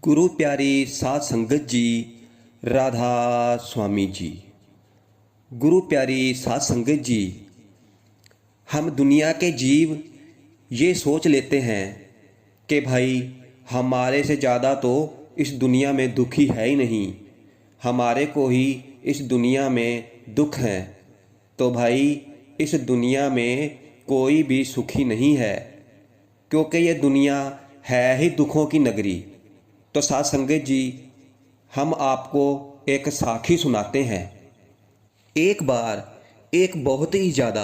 गुरु प्यारी साध संगत जी, राधा स्वामी जी। गुरु प्यारी साध संगत जी, हम दुनिया के जीव ये सोच लेते हैं कि भाई हमारे से ज़्यादा तो इस दुनिया में दुखी है ही नहीं, हमारे को ही इस दुनिया में दुख है। तो भाई इस दुनिया में कोई भी सुखी नहीं है, क्योंकि ये दुनिया है ही दुखों की नगरी। तो साध संगत जी, हम आपको एक साखी सुनाते हैं। एक बार एक बहुत ही ज़्यादा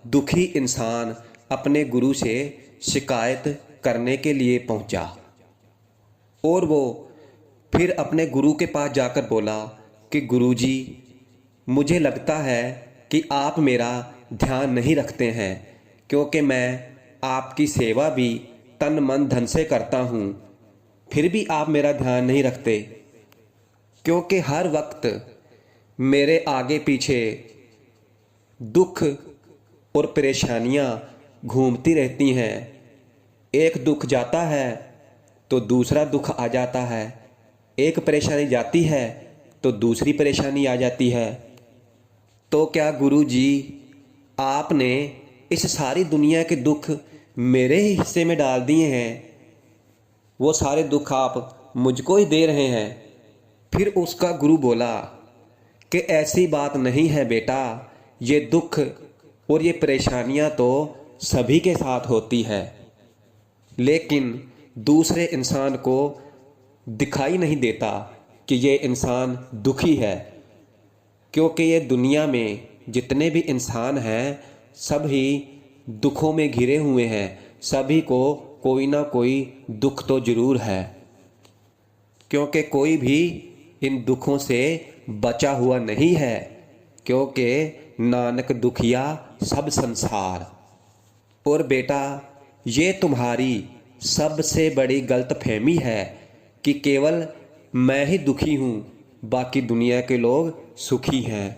दुखी इंसान अपने गुरु से शिकायत करने के लिए पहुंचा और वो फिर अपने गुरु के पास जाकर बोला कि गुरुजी, मुझे लगता है कि आप मेरा ध्यान नहीं रखते हैं, क्योंकि मैं आपकी सेवा भी तन मन धन से करता हूँ, फिर भी आप मेरा ध्यान नहीं रखते। क्योंकि हर वक्त मेरे आगे पीछे दुख और परेशानियाँ घूमती रहती हैं। एक दुख जाता है तो दूसरा दुख आ जाता है, एक परेशानी जाती है तो दूसरी परेशानी आ जाती है। तो क्या गुरु जी, आपने इस सारी दुनिया के दुख मेरे ही हिस्से में डाल दिए हैं? वो सारे दुख आप मुझको ही दे रहे हैं? फिर उसका गुरु बोला कि ऐसी बात नहीं है बेटा, ये दुख और ये परेशानियां तो सभी के साथ होती है, लेकिन दूसरे इंसान को दिखाई नहीं देता कि ये इंसान दुखी है। क्योंकि ये दुनिया में जितने भी इंसान हैं सब ही दुखों में घिरे हुए हैं, सभी को कोई ना कोई दुख तो जरूर है, क्योंकि कोई भी इन दुखों से बचा हुआ नहीं है। क्योंकि नानक दुखिया सब संसार। और बेटा, ये तुम्हारी सबसे बड़ी गलतफहमी है कि केवल मैं ही दुखी हूँ, बाकी दुनिया के लोग सुखी हैं।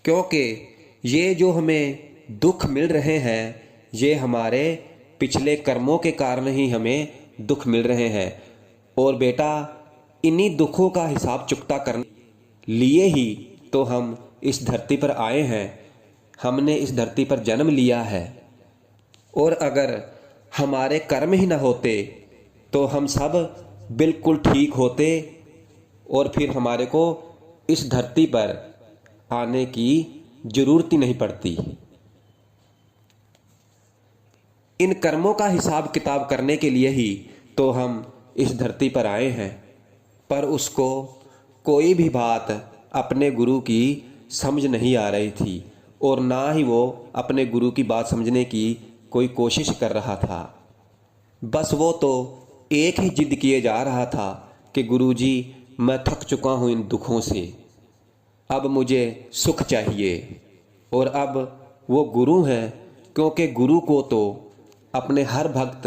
क्योंकि ये जो हमें दुख मिल रहे हैं, ये हमारे पिछले कर्मों के कारण ही हमें दुख मिल रहे हैं। और बेटा, इन्हीं दुखों का हिसाब चुकता करने लिए ही तो हम इस धरती पर आए हैं, हमने इस धरती पर जन्म लिया है। और अगर हमारे कर्म ही ना होते तो हम सब बिल्कुल ठीक होते और फिर हमारे को इस धरती पर आने की ज़रूरत ही नहीं पड़ती। इन कर्मों का हिसाब किताब करने के लिए ही तो हम इस धरती पर आए हैं। पर उसको कोई भी बात अपने गुरु की समझ नहीं आ रही थी और ना ही वो अपने गुरु की बात समझने की कोई कोशिश कर रहा था। बस वो तो एक ही जिद किए जा रहा था कि गुरुजी, मैं थक चुका हूँ इन दुखों से, अब मुझे सुख चाहिए। और अब वो गुरु हैं, क्योंकि गुरु को तो अपने हर भक्त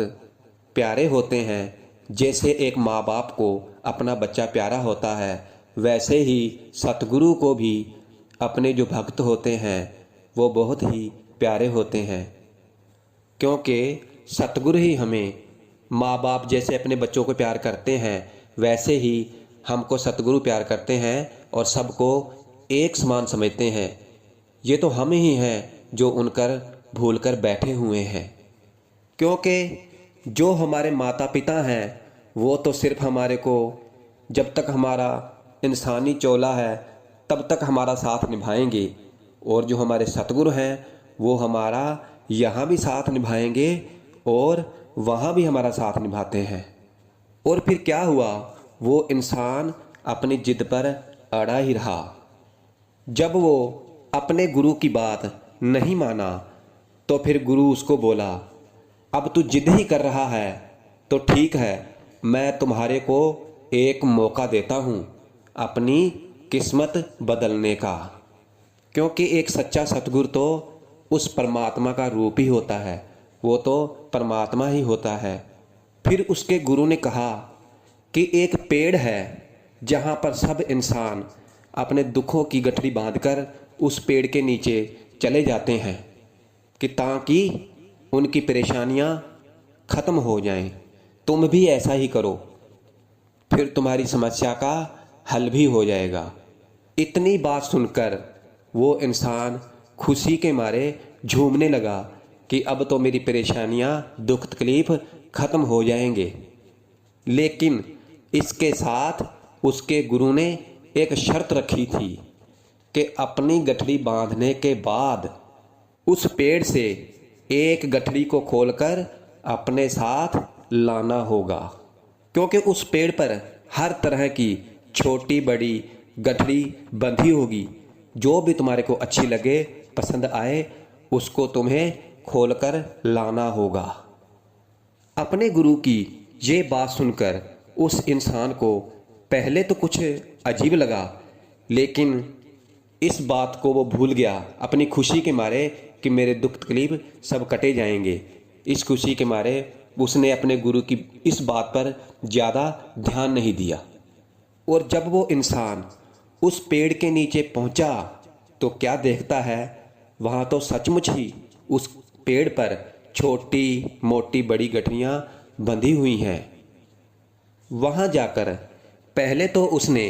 प्यारे होते हैं। जैसे एक माँ बाप को अपना बच्चा प्यारा होता है, वैसे ही सतगुरु को भी अपने जो भक्त होते हैं वो बहुत ही प्यारे होते हैं। क्योंकि सतगुरु ही हमें माँ बाप जैसे अपने बच्चों को प्यार करते हैं, वैसे ही हमको सतगुरु प्यार करते हैं और सबको एक समान समझते हैं। ये तो हम ही हैं जो उनकर भूल कर बैठे हुए हैं। क्योंकि जो हमारे माता पिता हैं वो तो सिर्फ हमारे को जब तक हमारा इंसानी चोला है तब तक हमारा साथ निभाएंगे, और जो हमारे सतगुरु हैं वो हमारा यहाँ भी साथ निभाएंगे और वहाँ भी हमारा साथ निभाते हैं। और फिर क्या हुआ, वो इंसान अपनी जिद पर अड़ा ही रहा। जब वो अपने गुरु की बात नहीं माना तो फिर गुरु उसको बोला, अब तू जिद ही कर रहा है तो ठीक है, मैं तुम्हारे को एक मौका देता हूँ अपनी किस्मत बदलने का। क्योंकि एक सच्चा सतगुरु तो उस परमात्मा का रूप ही होता है, वो तो परमात्मा ही होता है। फिर उसके गुरु ने कहा कि एक पेड़ है जहाँ पर सब इंसान अपने दुखों की गठरी बांधकर उस पेड़ के नीचे चले जाते हैं कि ताकि उनकी परेशानियां खत्म हो जाएं। तुम भी ऐसा ही करो। फिर तुम्हारी समस्या का हल भी हो जाएगा। इतनी बात सुनकर वो इंसान खुशी के मारे झूमने लगा कि अब तो मेरी परेशानियाँ, दुख तकलीफ खत्म हो जाएंगे। लेकिन इसके साथ उसके गुरु ने एक शर्त रखी थी कि अपनी गठरी बांधने के बाद उस पेड़ से एक गठरी को खोलकर अपने साथ लाना होगा, क्योंकि उस पेड़ पर हर तरह की छोटी बड़ी गठरी बंधी होगी। जो भी तुम्हारे को अच्छी लगे, पसंद आए, उसको तुम्हें खोलकर लाना होगा। अपने गुरु की ये बात सुनकर उस इंसान को पहले तो कुछ अजीब लगा, लेकिन इस बात को वो भूल गया अपनी खुशी के मारे कि मेरे दुख तकलीफ सब कटे जाएंगे। इस खुशी के मारे उसने अपने गुरु की इस बात पर ज़्यादा ध्यान नहीं दिया। और जब वो इंसान उस पेड़ के नीचे पहुंचा तो क्या देखता है, वहाँ तो सचमुच ही उस पेड़ पर छोटी मोटी बड़ी गठरियाँ बंधी हुई हैं। वहाँ जाकर पहले तो उसने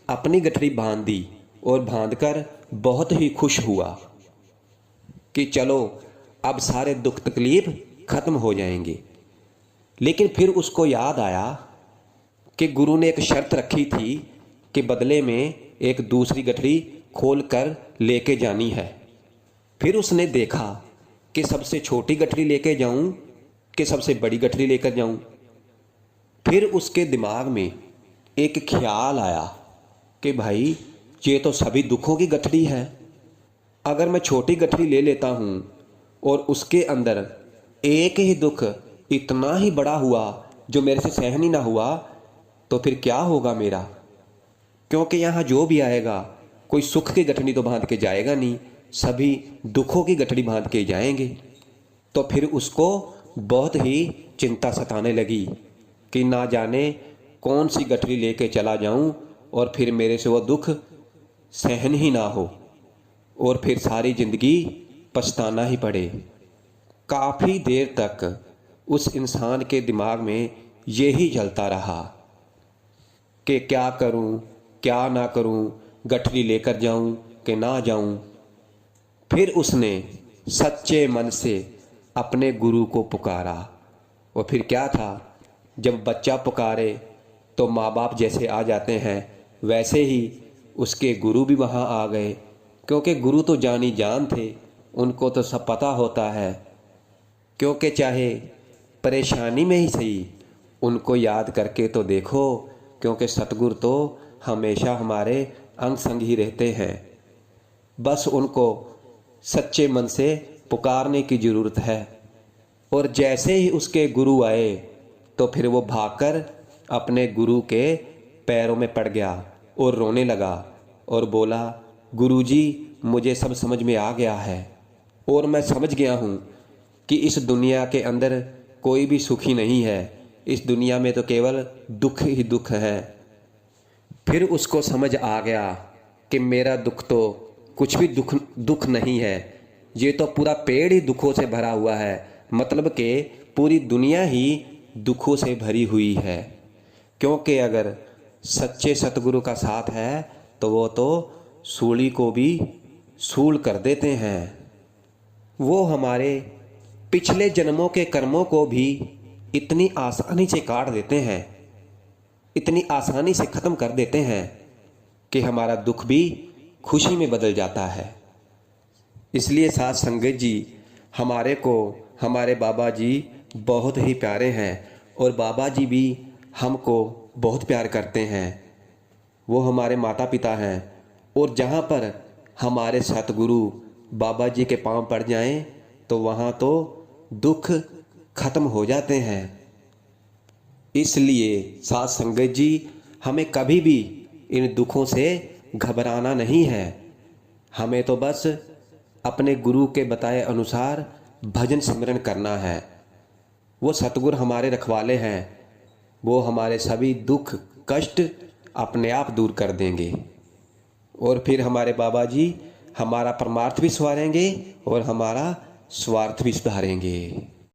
अपनी गठरी बांध दी और बांधकर बहुत ही खुश हुआ कि चलो अब सारे दुख तकलीफ खत्म हो जाएंगे। लेकिन फिर उसको याद आया कि गुरु ने एक शर्त रखी थी कि बदले में एक दूसरी गठरी खोल कर लेके जानी है। फिर उसने देखा कि सबसे छोटी गठरी लेके जाऊं कि सबसे बड़ी गठरी लेकर जाऊं। फिर उसके दिमाग में एक ख्याल आया कि भाई ये तो सभी दुखों की गठरी है। अगर मैं छोटी गठरी ले लेता हूँ और उसके अंदर एक ही दुख इतना ही बड़ा हुआ जो मेरे से सहन ही ना हुआ, तो फिर क्या होगा मेरा? क्योंकि यहाँ जो भी आएगा कोई सुख की गठरी तो बांध के जाएगा नहीं, सभी दुखों की गठरी बांध के जाएंगे। तो फिर उसको बहुत ही चिंता सताने लगी कि ना जाने कौन सी गठरी लेके चला जाऊं और फिर मेरे से वो दुख सहन ही ना हो और फिर सारी जिंदगी पछताना ही पड़े। काफ़ी देर तक उस इंसान के दिमाग में यही चलता रहा कि क्या करूं, क्या ना करूं, गठरी लेकर जाऊं कि ना जाऊं। फिर उसने सच्चे मन से अपने गुरु को पुकारा। और फिर क्या था, जब बच्चा पुकारे तो माँ बाप जैसे आ जाते हैं, वैसे ही उसके गुरु भी वहाँ आ गए। क्योंकि गुरु तो जानी जान थे, उनको तो सब पता होता है। क्योंकि चाहे परेशानी में ही सही, उनको याद करके तो देखो, क्योंकि सतगुरु तो हमेशा हमारे अंग संग ही रहते हैं। बस उनको सच्चे मन से पुकारने की ज़रूरत है। और जैसे ही उसके गुरु आए तो फिर वो भागकर अपने गुरु के पैरों में पड़ गया और रोने लगा और बोला, गुरुजी मुझे सब समझ में आ गया है और मैं समझ गया हूँ कि इस दुनिया के अंदर कोई भी सुखी नहीं है। इस दुनिया में तो केवल दुख ही दुख है। फिर उसको समझ आ गया कि मेरा दुख तो कुछ भी दुख नहीं है, ये तो पूरा पेड़ ही दुखों से भरा हुआ है। मतलब कि पूरी दुनिया ही दुखों से भरी हुई है। क्योंकि अगर सच्चे सतगुरु का साथ है तो वो तो सूली को भी सूल कर देते हैं। वो हमारे पिछले जन्मों के कर्मों को भी इतनी आसानी से काट देते हैं, इतनी आसानी से ख़त्म कर देते हैं कि हमारा दुख भी खुशी में बदल जाता है। इसलिए साथ संगत जी, हमारे को हमारे बाबा जी बहुत ही प्यारे हैं और बाबा जी भी हमको बहुत प्यार करते हैं। वो हमारे माता पिता हैं और जहाँ पर हमारे सतगुरु बाबा जी के पांव पड़ जाएं तो वहाँ तो दुख खत्म हो जाते हैं। इसलिए साथ संगत जी, हमें कभी भी इन दुखों से घबराना नहीं है। हमें तो बस अपने गुरु के बताए अनुसार भजन सिमरन करना है। वो सतगुरु हमारे रखवाले हैं, वो हमारे सभी दुख कष्ट अपने आप दूर कर देंगे और फिर हमारे बाबा जी हमारा परमार्थ भी संवारेंगे और हमारा स्वार्थ भी सुधारेंगे।